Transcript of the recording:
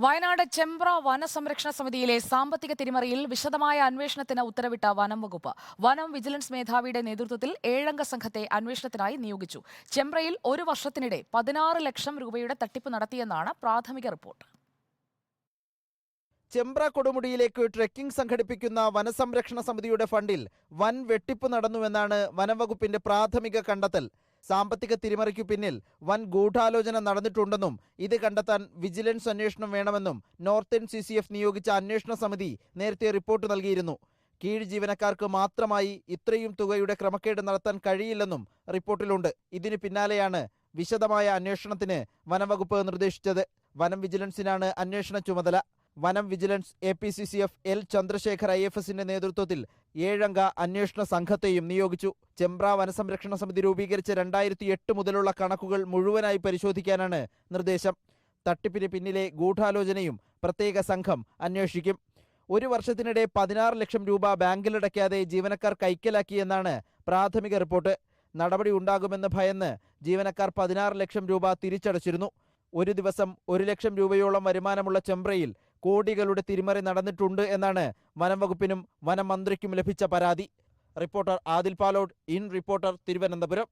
വയനാട് ചെമ്പ്ര വനസംരക്ഷണ സമിതിയിലെ സാമ്പത്തിക തിരിമറിയിൽ വിശദമായ അന്വേഷണത്തിന് ഉത്തരവിട്ട വനം വകുപ്പ്. വനം വിജിലൻസ് മേധാവിയുടെ നേതൃത്വത്തിൽ 7 സംഘത്തെ അന്വേഷണത്തിനായി നിയോഗിച്ചു. ചെമ്പ്രയിൽ ഒരു വർഷത്തിനിടെ 16 ലക്ഷം രൂപയുടെ തട്ടിപ്പ് നടത്തിയെന്നാണ് പ്രാഥമിക റിപ്പോർട്ട്. ചെമ്പ്ര കൊടുമുടിയിലേക്ക് ട്രെക്കിംഗ് സംഘടിപ്പിക്കുന്ന വനസംരക്ഷണ സമിതിയുടെ ഫണ്ടിൽ വൻ വെട്ടിപ്പ് നടന്നുവെന്നാണ് വനംവകുപ്പിന്റെ പ്രാഥമിക കണ്ടെത്തൽ. സാമ്പത്തിക തിരിമറിക്കു പിന്നിൽ വൻ ഗൂഢാലോചന നടന്നിട്ടുണ്ടെന്നും ഇത് കണ്ടെത്താൻ വിജിലൻസ് അന്വേഷണം വേണമെന്നും നോർത്തേൺ CCF നിയോഗിച്ച അന്വേഷണ സമിതി നേരത്തെ റിപ്പോർട്ട് നൽകിയിരുന്നു. കീഴ് ജീവനക്കാർക്ക് മാത്രമായി ഇത്രയും തുകയുടെ ക്രമക്കേട് നടത്താൻ കഴിയില്ലെന്നും റിപ്പോർട്ടിലുണ്ട്. ഇതിന് പിന്നാലെയാണ് വിശദമായ അന്വേഷണത്തിന് വനംവകുപ്പ് നിർദ്ദേശിച്ചത്. വനം വിജിലൻസിനാണ് അന്വേഷണ ചുമതല. വനം വിജിലൻസ് APCCF L ചന്ദ്രശേഖർ IFSന്റെ നേതൃത്വത്തിൽ 7 അന്വേഷണ സംഘത്തെയും നിയോഗിച്ചു. ചെമ്പ്ര വനസംരക്ഷണ സമിതി രൂപീകരിച്ച 2008 മുതലുള്ള കണക്കുകൾ മുഴുവനായി പരിശോധിക്കാനാണ് നിർദ്ദേശം. തട്ടിപ്പിന് പിന്നിലെ ഗൂഢാലോചനയും പ്രത്യേക സംഘം അന്വേഷിക്കും. ഒരു വർഷത്തിനിടെ 16 ലക്ഷം രൂപ ബാങ്കിലടയ്ക്കാതെ ജീവനക്കാർ കൈക്കലാക്കിയെന്നാണ് പ്രാഥമിക റിപ്പോർട്ട്. നടപടി ഉണ്ടാകുമെന്ന് ഭയന്ന് ജീവനക്കാർ 16 ലക്ഷം രൂപ തിരിച്ചടച്ചിരുന്നു. ഒരു ദിവസം 1 ലക്ഷം രൂപയോളം വരുമാനമുള്ള ചെമ്പ്രയിൽ കോടികളുടെ തിരിമറി നടന്നിട്ടുണ്ട് എന്നാണ് വനംവകുപ്പിനും വനമന്ത്രിക്കും ലഭിച്ച പരാതി. Reporter Adil Palode, in reporter, Thiruvananthapuram.